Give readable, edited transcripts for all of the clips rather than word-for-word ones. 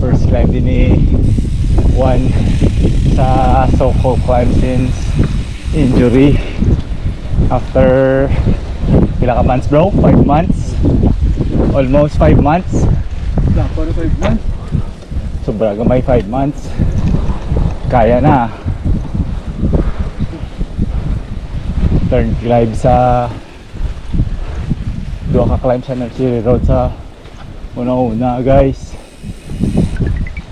First climb din ni Juan sa so-called climb since injury. After ilang months bro? 5 months? Almost 5 months? Para 5 months? Sobra gamay 5 months. Kaya na. Turn climb sa doon ka climb sa Nursery Road sa una-una guys.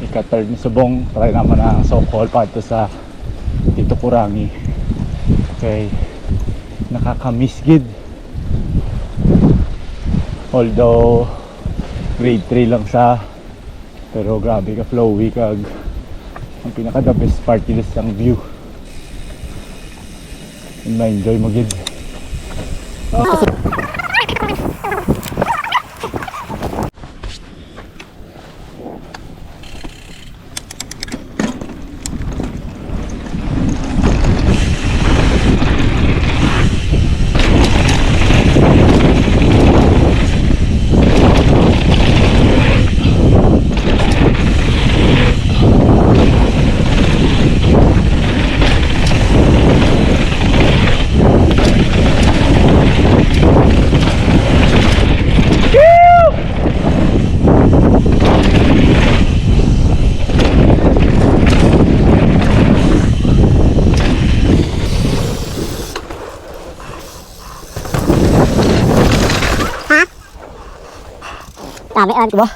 Ika-third ni subong. Try naman ang so-called pa ito sa dito Kurangi. Okay. Nakakamiss gid. Although grade 3 lang sa pero grabe ka flowy kag ang pinaka the best part is ang view. And ma-enjoy mo gid. Dami ba?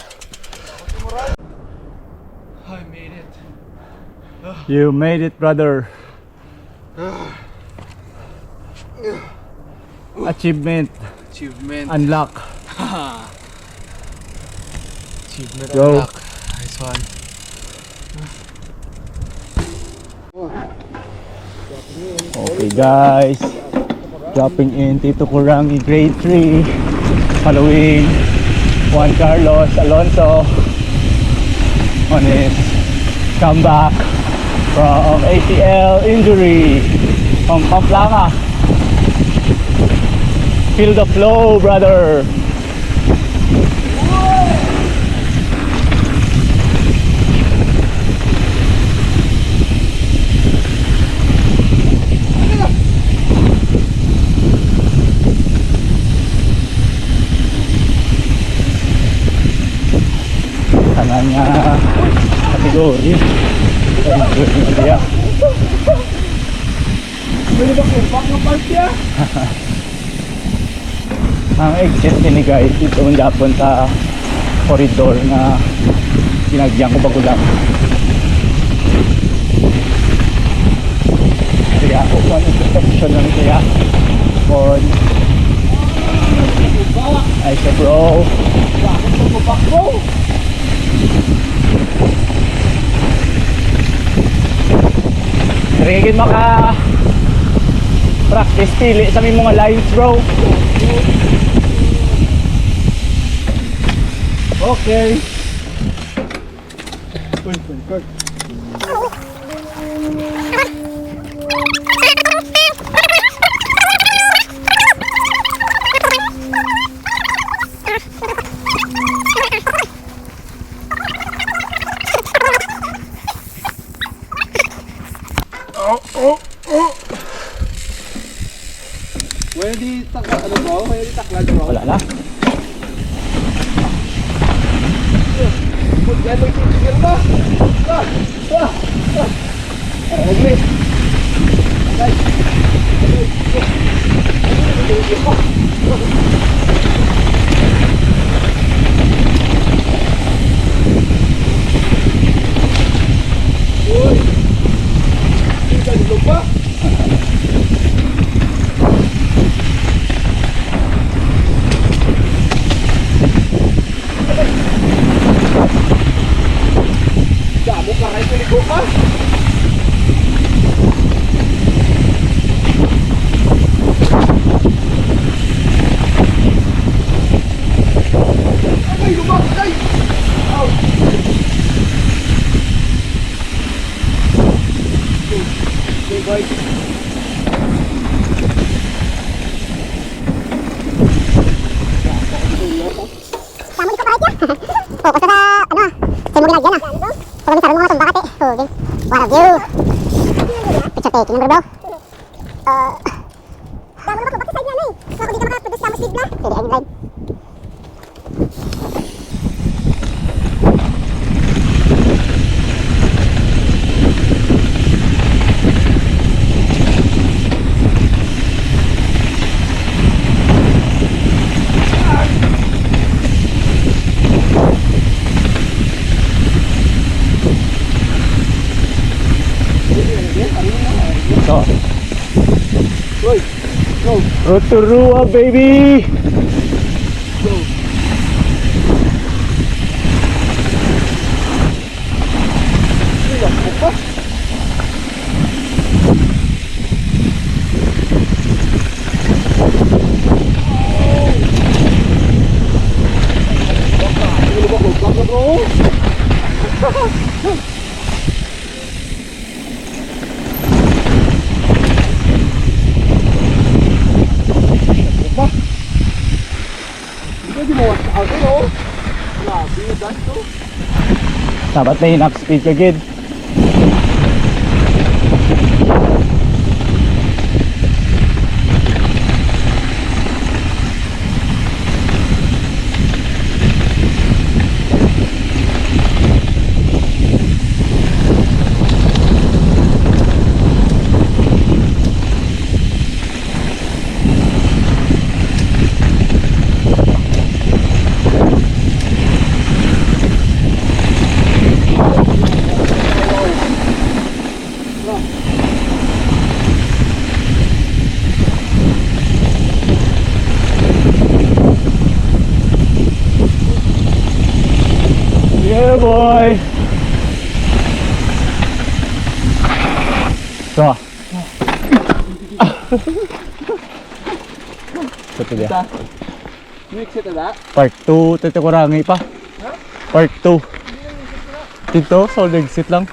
I made it. You made it, brother. Achievement unlock. Achievement Go. unlock. Nice one. Okay guys, dropping in Tito Kurangi grade 3 following Juan Carlos Alonso on his comeback from ACL injury from Pamplona. Feel the flow, brother. Kananya kategori dia. Pwede ba kumpak ng part niya? Ang exit ni guys dito ang Japon sa corridor na ginagyan ko bago lang. Kaya ako po ang intersection lang kaya on ay siya bro. Bakit mo kumpak bro? Rigid maka practice pili sa mga lines bro. Okay. Uy, good. Pwede takla, ano bro? Pwede takla bro? Wala na. Pwede titigil ba? Okay. Uy! Tingnan nyo ba? Damo ka kayo piligo ka? Ay, lumakay! Ow! Okay, boy. Kamu di kapal aja. Focus na sa, ano ah. Sa'yo mo ginagyan ah. So kami sarong mga tumbak ate. Oh, game. One of you. Picture taking number bro. Damo na ba sa side niya na eh. So kung di ka makaproduce sa musig na. Pwede agad ride. So, Uy, go. Rotorua baby! Go. Uy, ako pa. Baka bro. Hindi mo out eh, no? Grabe, that's to. Dapat na enough speed ka gid. Yeah boy! So, ito dia. Mix ito na? Part 2, tito kurangi pa. Part 2. Dito, solid exit lang.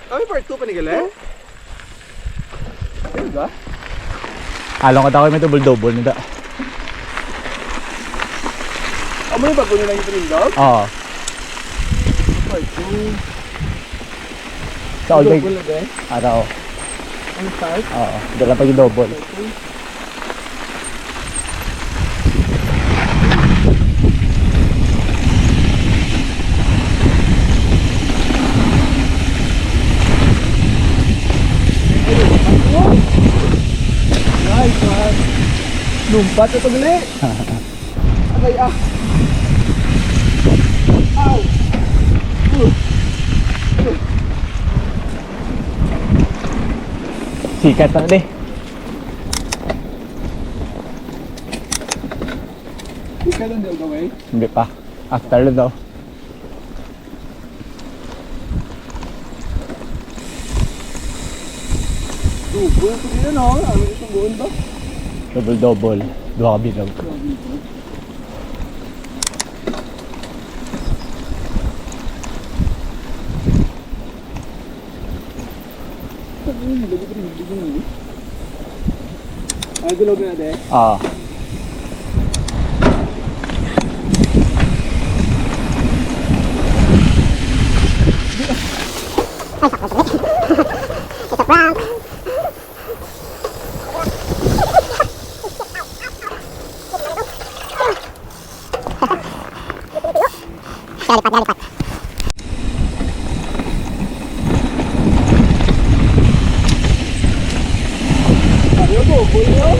Kami part 2 pa ni Gale? Ayun ba? Along ka daw may double-double nida. Amo yung bago nila yung trindog? Oo. Part 2. Sa all big. Double na ba? Araw. Ang start? Oo. Dala pa yung double. Nice man! Lumpat ito gali! Agay ah! Ow! Sikat na di. Ika lang daw gawin? Hindi pa. After na daw. Double ito din ano? Ano itong buon ba? Double-double. Dua ka bilog. Ay, gulog na de. Ah. It's a prank. Lipat. Ayaw ko, boy nyo.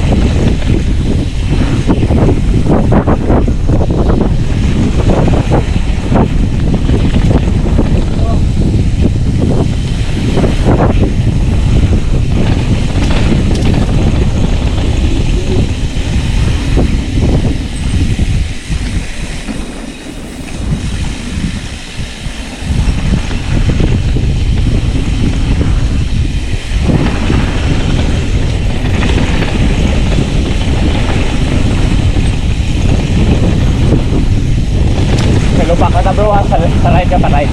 May lubak ka na bro ha. Sa right ka pa right.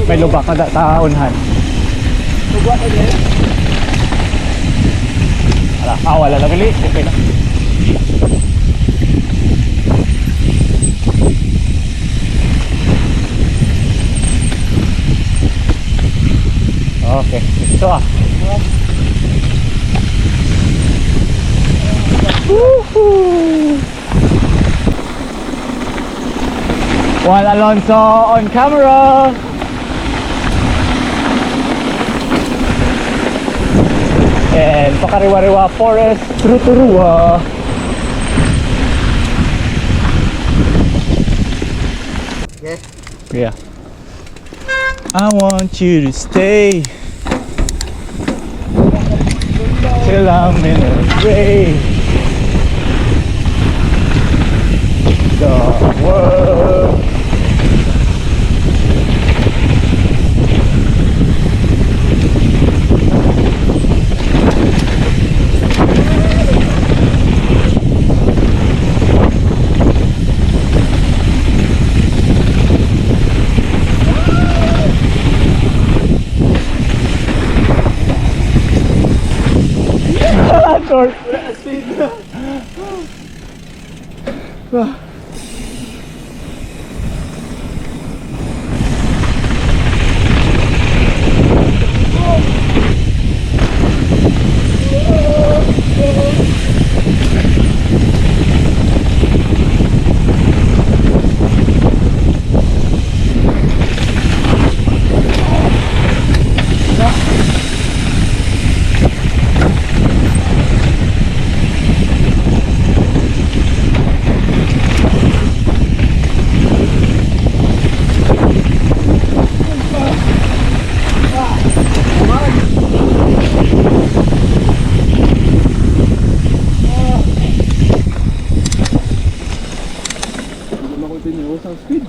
May lubak ka na sa unhan. Lugwa ka niya. Wala. Wala na gali. Okay na. Alonso ah. Woohoo! Juan Alonso on camera. And Pakariwa-riwa Forest, Truturua. Yeah. Yeah. I want you to stay till I'm in a grave. The world. Short. Ang speed.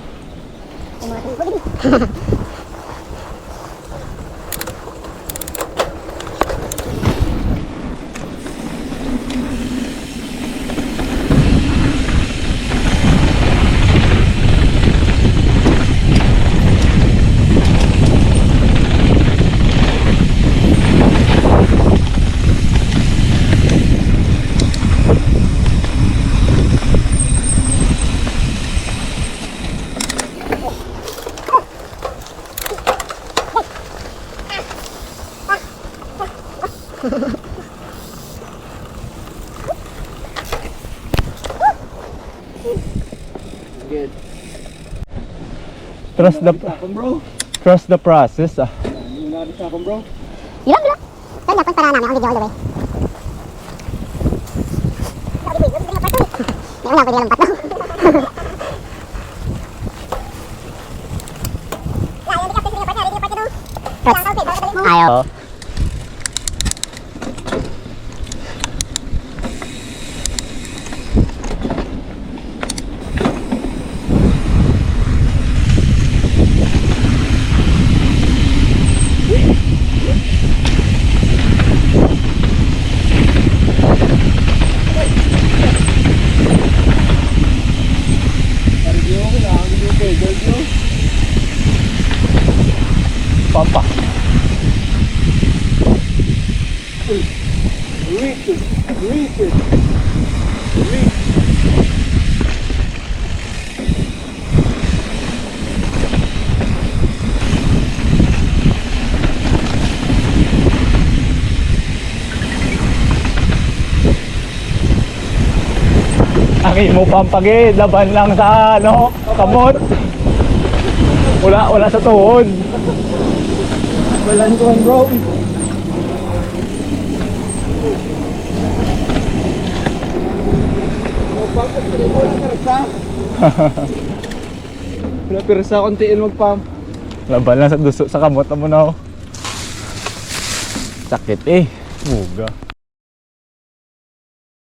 Good. Bro. Trust the process ah. Yung nabis sa akong bro. Bilang. Saan dapat para namin ang video all the way? Hindi ko na pwede lampat daw. Ayaw. Pampa. Ang imo pampagid, laban lang sa ano, kamot. Wala sa tuhod. Walang tuwan bro. Wala pirsa kontiin mag-pump. Laban lang sa duso sa kamot mo na. Sakit eh. Buga.